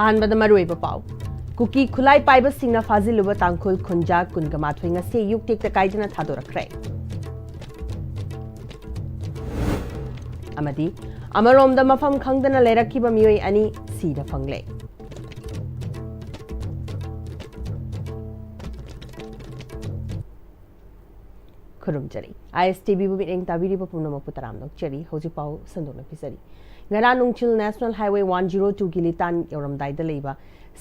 ꯑꯍꯥꯟꯕꯗ ꯃꯔꯨꯑꯣꯏꯕ ꯄꯥꯎ ꯀꯨꯀꯤ ꯈꯨꯠꯂꯥꯏ ꯄꯥꯏꯕꯁꯤꯡꯅ ꯐꯥꯖꯤꯜꯂꯨꯕ ꯇꯥꯡꯈꯨꯜ ꯈꯨꯟꯖꯥ 22 ꯉꯁꯤ ꯑꯌꯨꯛ ꯇꯦꯛꯇ ꯀꯥꯏꯗꯅ ꯊꯥꯗꯣꯔꯛꯈ꯭ꯔꯦ ꯑꯃꯗꯤ ꯑꯃꯔꯣꯝꯗ ꯃꯐꯝ ꯈꯪꯗꯅ ꯂꯩꯔꯛꯈꯤꯕ ꯃꯤꯑꯣꯏ ꯑꯅꯤ ꯁꯤꯕ ꯐꯪꯂꯦ ꯈꯨꯔꯨꯝꯖꯔꯤ Am-Istv ꯃꯤꯠꯌꯦꯡ ꯇꯥꯕꯤꯔꯤꯕ ꯄꯨꯝꯅꯃꯛꯄꯨ ꯇꯔꯥꯝꯅ ꯑꯣꯛꯆꯔꯤ ꯍꯧꯖꯤꯛ ꯄꯥꯎ ꯁꯟꯗꯣꯛꯅ ꯄꯤꯖꯔꯤ ꯉꯔꯥꯡ ꯅꯨꯡꯊꯤꯜ ꯅꯦꯁꯅꯦꯜ ꯍꯥꯏꯋꯦ 102ꯒꯤ ꯂꯤꯇꯥꯟ ꯌꯧꯔꯝꯗꯥꯏꯗ ꯂꯩꯕ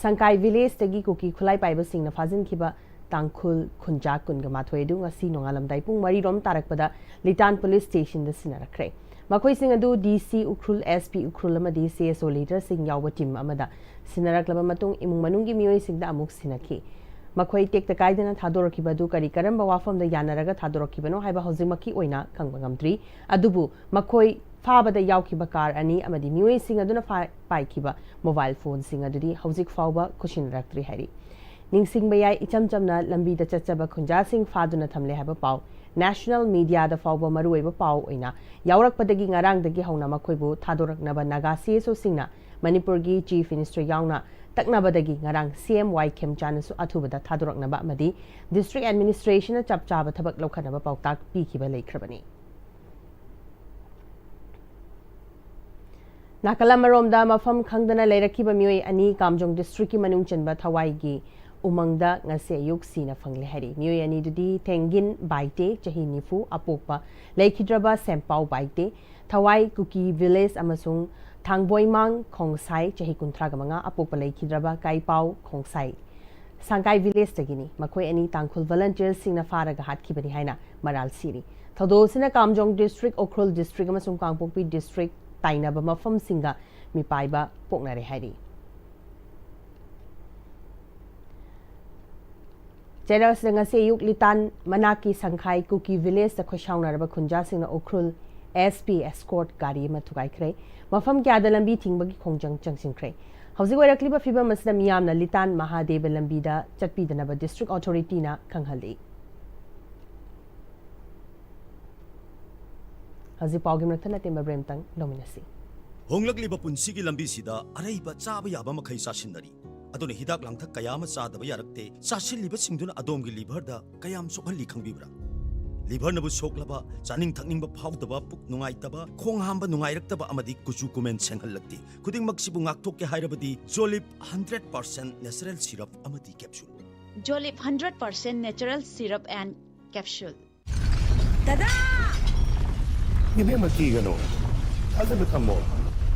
ꯁꯪꯀꯥꯏ ꯚꯤꯂꯦꯖꯇꯒꯤ ꯀꯨꯀꯤ ꯈꯨꯠꯂꯥꯏ ꯄꯥꯏꯕꯁꯤꯡꯅ ꯐꯥꯖꯤꯟꯈꯤꯕ ꯇꯥꯡꯈꯨꯜ ꯈꯨꯟꯖꯥ 22 ꯑꯗꯨ ꯉꯁꯤ ꯅꯣꯡꯉꯥꯜꯂꯝꯗꯥꯏ ꯄꯨꯡ 4 ꯇꯥꯔꯛꯄꯗ ꯂꯤꯇꯥꯟ ꯄꯨꯂꯤꯁ ꯁ꯭ꯇꯦꯁꯟꯗ ꯁꯤꯟꯅꯔꯛꯈ꯭ꯔꯦ ꯃꯈꯣꯏꯁꯤꯡ ꯑꯗꯨ DC ꯎꯈ꯭ꯔꯨꯜ SP ꯎꯈ꯭ꯔꯨꯜ ꯑꯃꯗꯤ CSO ꯂꯤꯗꯔꯁꯤꯡ ꯌꯥꯎꯕ ꯇꯤꯝ ꯑꯃꯗ ꯁꯤꯟꯅꯔꯛꯂꯕ ꯃꯇꯨꯡ ꯏꯃꯨꯡ ꯃꯅꯨꯡꯒꯤ ꯃꯤꯑꯣꯏꯁꯤꯡꯗ ꯑꯃꯨꯛ ꯁꯤꯟꯅꯈꯤ ꯃꯈꯣꯏ ꯇꯦꯛꯇ ꯀꯥꯏꯗꯅ ꯊꯥꯗꯣꯔꯛꯈꯤꯕ ꯑꯗꯨ ꯀꯔꯝꯕ ꯋꯥꯐꯝꯗ ꯌꯥꯅꯔꯒ ꯊꯥꯗꯣꯔꯛꯈꯤꯕꯅꯣ ꯍꯥꯏꯕ ꯍꯧꯖꯤꯛꯃꯛꯀꯤ ꯑꯣꯏꯅ ꯈꯪꯕ ꯉꯝꯗ꯭ꯔꯤ ꯑꯗꯨꯕꯨ ꯃꯈꯣꯏ ꯐꯥꯕꯗ ꯌꯥꯎꯈꯤꯕ ꯀꯥꯔ ꯑꯅꯤ ꯑꯃꯗꯤ ꯃꯤꯑꯣꯏꯁꯤꯡ ꯑꯗꯨꯅ ꯄꯥꯏꯈꯤꯕ ꯃꯣꯕꯥꯏꯜ ꯐꯣꯟꯁꯤꯡ ꯑꯗꯨꯗꯤ ꯍꯧꯖꯤꯛ ꯐꯥꯎꯕ ꯈꯨꯠꯁꯤꯟꯅꯔꯛꯇ꯭ꯔꯤ ꯍꯥꯏꯔꯤ ꯅꯤꯡꯁꯤꯡꯕ ꯌꯥꯏ ꯏꯆꯝ ꯆꯝꯅ ꯂꯝꯕꯤꯗ ꯆꯠꯆꯕ ꯈꯨꯟꯖꯥꯁꯤꯡ ꯐꯥꯗꯨꯅ ꯊꯝꯂꯦ ꯍꯥꯏꯕ ꯄꯥꯎ ꯅꯦꯁꯅꯦꯜ ꯃꯤꯗꯤꯌꯥꯗ ꯐꯥꯎꯕ ꯃꯔꯨꯑꯣꯏꯕ ꯄꯥꯎ ꯑꯣꯏꯅ ꯌꯥꯎꯔꯛꯄꯗꯒꯤ ꯉꯔꯥꯡꯗꯒꯤ ꯍꯧꯅ ꯃꯈꯣꯏꯕꯨ ꯊꯥꯗꯣꯔꯛꯅꯕ ꯅꯥꯒꯥ CSOꯁꯤꯡꯅ ꯃꯅꯤꯄꯨꯔꯒꯤ ꯆꯤꯐ ꯃꯤꯅꯤꯁꯇꯔ ꯌꯥꯎꯅ ꯇꯛꯅꯕꯗꯒꯤ ꯉꯔꯥꯡ CM Y ꯈꯦꯝꯆꯥꯅꯁꯨ ꯑꯊꯨꯕꯗ ꯊꯥꯗꯣꯔꯛꯅꯕ ꯑꯃꯗꯤ ꯗꯤꯁꯇ꯭ꯔꯤꯛ ꯑꯦꯗꯃꯤꯅꯤꯁꯇ꯭ꯔꯦꯁꯟꯅ ꯆꯞ ꯆꯥꯕ ꯊꯕꯛ ꯂꯧꯈꯠꯅꯕ ꯄꯥꯎꯇꯥꯛ ꯄꯤꯈꯤꯕ ꯂꯩꯈ꯭ꯔꯕꯅꯤ ꯅꯥꯀꯜ ꯑꯃꯔꯣꯝꯗ ꯃꯐꯝ ꯈꯪꯗꯅ ꯂꯩꯔꯛꯈꯤꯕ ꯃꯤꯑꯣꯏ ꯑꯅꯤ ꯀꯥꯝꯖꯣꯡ ꯗꯤꯁꯇ꯭ꯔꯤꯛꯀꯤ ꯃꯅꯨꯡ ꯆꯟꯕ ꯊꯋꯥꯏꯒꯤ ꯎꯃꯪꯗ ꯉꯁꯤ ꯑꯌꯨꯛ ꯁꯤꯅ ꯐꯪꯂꯦ ꯍꯥꯏꯔꯤ ꯃꯤꯑꯣꯏ ꯑꯅꯤꯗꯨꯗꯤ ꯊꯦꯡꯒꯤꯟ ꯕꯥꯏꯇꯦ ꯆꯍꯤ 90 ꯑꯄꯣꯛꯄ ꯂꯩꯈꯤꯗ꯭ꯔꯕ ꯁꯦꯝꯄꯥꯎ ꯕꯥꯏꯇꯦ ꯊꯋꯥꯏ ꯀꯨꯀꯤ ꯚꯤꯂꯦꯖ ꯑꯃꯁꯨꯡ ꯊꯥꯡꯕꯣꯏꯃꯥꯡ ꯈꯣꯡꯁꯥꯏ ꯆꯍꯤ 35 ꯑꯄꯣꯛꯄ ꯂꯩꯈꯤꯗ꯭ꯔꯕ ꯀꯥꯏꯄꯥꯎ ꯈꯣꯡꯁꯥꯏ ꯁꯪꯀꯥꯏ ꯚꯤꯂꯦꯖꯇꯒꯤꯅꯤ ꯃꯈꯣꯏ ꯑꯅꯤ ꯇꯥꯡꯈꯨꯜ ꯚꯂꯟꯇꯤꯌꯔꯁꯤꯡꯅ ꯐꯥꯔꯒ ꯍꯥꯠꯈꯤꯕꯅꯤ ꯍꯥꯏꯅ ꯃꯔꯥꯜ ꯁꯤꯔꯤ ꯊꯧꯗꯣꯛ ꯑꯁꯤꯅ ꯀꯥꯝꯖꯣꯡ ꯗꯤꯁꯇ꯭ꯔꯤꯛ ꯎꯈ꯭ꯔꯨꯜ ꯗꯤꯁꯇ꯭ꯔꯤꯛ ꯑꯃꯁꯨꯡ ꯀꯥꯡꯄꯣꯛꯄꯤ ꯗꯤꯁꯇ꯭ꯔꯤꯛ ꯇꯥꯏꯅꯕ ꯃꯐꯝꯁꯤꯡꯒ ꯃꯤꯄꯥꯏꯕ ꯄꯣꯛꯅꯔꯦ ꯍꯥꯏꯔꯤ ꯆꯦꯔꯁꯗ ꯉꯁꯤ ꯑꯌꯨꯛ ꯂꯤꯇꯥꯟ ꯃꯅꯥꯛꯀꯤ ꯁꯪꯈꯥꯏ ꯀꯨꯀꯤ ꯚꯤꯂꯦꯖꯇ ꯈꯣꯏꯁꯥꯎꯅꯔꯕ ꯈꯨꯟꯖꯥꯁꯤꯡꯅ ꯎꯈ꯭ꯔꯨꯜ SP ꯑꯦꯁꯀꯣꯔꯠ ꯒꯥꯔꯤ ꯑꯃ ꯊꯨꯒꯥꯏꯈ꯭ꯔꯦ ꯃꯐꯝ ꯀꯌꯥꯗ ꯂꯝꯕꯤ ꯊꯤꯡꯕꯒꯤ ꯈꯣꯡꯖꯪ ꯆꯪꯁꯤꯟꯈ꯭ꯔꯦ ꯍꯧꯖꯤꯛ ꯑꯣꯏꯔꯛꯂꯤꯕ ꯐꯤꯚꯝ ꯑꯁꯤꯗ ꯃꯤꯌꯥꯝꯅ ꯂꯤꯇꯥꯟ ꯃꯍꯥꯗꯦꯕ ꯂꯝꯕꯤꯗ ꯆꯠꯄꯤꯗꯅꯕ ꯗꯤꯁꯇ꯭ꯔꯤꯛ ꯑꯣꯊꯣꯔꯤꯇꯤꯅ ꯈꯪꯍꯜꯂꯤ ꯍꯧꯖꯤꯛ ꯄꯥꯎꯒꯤ ꯃꯔꯛꯇ ꯅꯠꯇꯦ ꯕ꯭ꯔꯦꯝꯇꯪ ꯂꯧꯃꯤꯟꯅꯁꯤ ꯍꯣꯡꯂꯛꯂꯤꯕ ꯄꯨꯟꯁꯤꯒꯤ ꯂꯝꯕꯤꯁꯤꯗ ꯑꯔꯩꯕ ꯆꯥꯕ ꯌꯥꯕ ꯃꯈꯩ ꯆꯥꯁꯤꯟꯅꯔꯤ ꯑꯗꯨꯅ ꯍꯤꯗꯥꯛ ꯂꯥꯡꯊꯛ ꯀꯌꯥ ꯑꯃ ꯆꯥꯗꯕ ꯌꯥꯔꯛꯇꯦ ꯆꯥꯁꯤꯜꯂꯤꯕꯁꯤꯡꯗꯨꯅ ꯑꯗꯣꯝꯒꯤ ꯂꯤꯚꯔꯗ ꯀꯌꯥꯝ ꯁꯣꯛꯍꯜꯂꯤ ꯈꯪꯕꯤꯕ꯭ꯔꯥ ꯂꯤꯚꯔꯅꯕꯨ ꯁꯣꯛꯂꯕ ꯆꯥꯅꯤꯡ ꯊꯛꯅꯤꯡꯕ ꯐꯥꯎꯗꯕ ꯄꯨꯛ ꯅꯨꯡꯉꯥꯏꯇꯕ ꯈꯣꯡ ꯍꯥꯝꯕ ꯅꯨꯡꯉꯥꯏꯔꯛꯇꯕ ꯑꯃꯗꯤ ꯀꯨꯆꯨ ꯀꯨꯃꯦꯟ ꯁꯦꯡꯍꯜꯂꯛꯇꯦ ꯈꯨꯗꯤꯡꯃꯛꯁꯤꯕꯨ ꯉꯥꯛꯊꯣꯛꯀꯦ ꯍꯥꯏꯔꯕꯗꯤ ꯖꯣꯂꯤꯞ 100% ꯅꯦꯆꯔꯦꯜ ꯁꯤꯔꯞ ꯑꯃꯗꯤ capsule Jolip 100% natural syrup and capsule. Dada! Ibig magkigano. Alam mo tamo,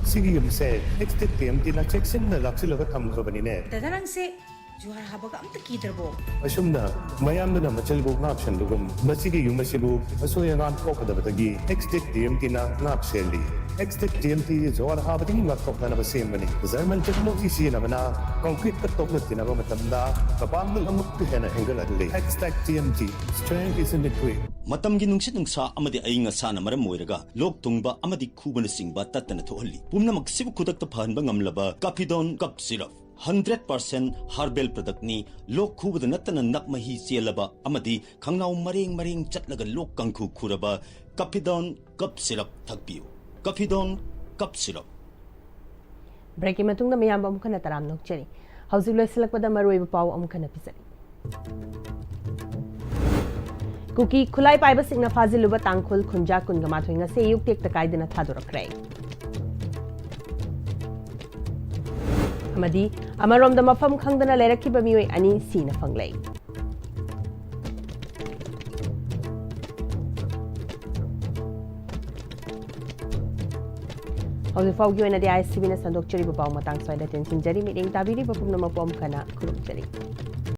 sige yung se, next time tinacheksin na laksilo ka tamo ka banine. Dada lang se, juhar habag am takidrabo. Asum na, mayam na machalbog na option lugum. Masige yung masibu, asoy ang anpo ka dabatagi. Next time tinapseli. Next time juhar habagin matok na nabasim bani. Zaman technology siya na mana, concrete ka tok na tinaba matanda, kapag amok pihana hanggal adli. #TMT, strength is in the quick. ꯃꯇꯝꯒꯤ ꯅꯨꯡꯁꯤꯠ ꯅꯨꯡꯁꯥ ꯑꯃꯗꯤ ꯑꯏꯪ ꯑꯁꯥꯅ ꯃꯔꯝ ꯑꯣꯏꯔꯒ ꯂꯣꯛ ꯊꯨꯡꯕ ꯑꯃꯗꯤ ꯈꯨꯕꯅꯆꯤꯡꯕ ꯇꯠꯇꯅ ꯊꯣꯛꯍꯜꯂꯤ ꯄꯨꯝꯅꯃꯛꯁꯤꯕꯨ ꯈꯨꯗꯛꯇ ꯐꯍꯟꯕ ꯉꯝꯂꯕ ꯀꯐꯤꯗꯣꯟ ꯀꯞ ꯁꯤꯔꯞ 100% ꯍꯥꯔꯕꯦꯜ ꯄ꯭ꯔꯗꯛꯅꯤ ꯂꯣꯛ ꯈꯨꯕꯗ ꯅꯠꯇꯅ ꯅꯞ ꯃꯍꯤ ꯆꯦꯜꯂꯕ ꯑꯃꯗꯤ ꯈꯪꯅꯥꯎ ꯃꯔꯦꯡ ꯆꯠꯂꯒ ꯂꯣꯛ ꯀꯪꯈꯨ ꯈꯨꯔꯕ ꯀꯐꯤꯗꯣꯟ ꯀꯞ ꯁꯤꯔꯞ ꯊꯛꯄꯤꯌꯨ ꯀꯐꯤꯗꯣꯟ ꯀꯞ ꯁꯤꯔꯞ ꯕ꯭ꯔꯦꯛꯀꯤ ꯃꯇꯨꯡꯗ ꯃꯤꯌꯥꯝꯕ ꯑꯃꯨꯛ ꯍꯟꯅ ꯇꯔꯥꯝ ꯅꯣꯛꯆꯔꯤ ꯍꯧꯖꯤꯛ ꯂꯣꯏꯁꯤꯜꯂꯛꯄꯗ ꯃꯔꯨꯑꯣꯏꯕ ꯄꯥꯎ ꯑꯃꯨꯛ ꯍꯟꯅ ꯄꯤꯖꯔꯤ ꯀꯨꯀꯤ ꯈꯨꯠꯂꯥꯏ ꯄꯥꯏꯕꯁꯤꯡꯅ ꯐꯥꯖꯤꯜꯂꯨꯕ ꯇꯥꯡꯈꯨꯜ ꯈꯨꯟꯖꯥ 22 ꯉꯁꯤ ꯑꯌꯨꯛ ꯇꯦꯛꯇ ꯀꯥꯏꯗꯅ ꯊꯥꯗꯣꯔꯛꯈ꯭ꯔꯦ ꯑꯃꯗꯤ ꯑꯃꯔꯣꯝꯗ ꯃꯐꯝ ꯈꯪꯗꯅ ꯂꯩꯔꯛꯈꯤꯕ ꯃꯤꯑꯣꯏ ꯑꯅꯤ ꯁꯤꯅ ꯐꯪꯂꯦ ꯍꯧꯖꯤꯛ ꯐꯥꯎꯒꯤ ꯑꯣꯏꯅꯗꯤ Am-Istv ꯁꯟꯗꯣꯛꯆꯔꯤꯕ ꯄꯥꯎ ꯃꯇꯥꯡ ꯁ꯭ꯋꯥꯏꯗ ꯇꯦꯟꯁꯤꯟꯖꯔꯤ ꯃꯤꯠꯌꯦꯡ ꯇꯥꯕꯤꯔꯤꯕ ꯄꯨꯝꯅꯃꯛꯄꯨ ꯑꯃꯨꯛ ꯍꯟꯅ ꯈꯨꯔꯨꯝꯖꯔꯤ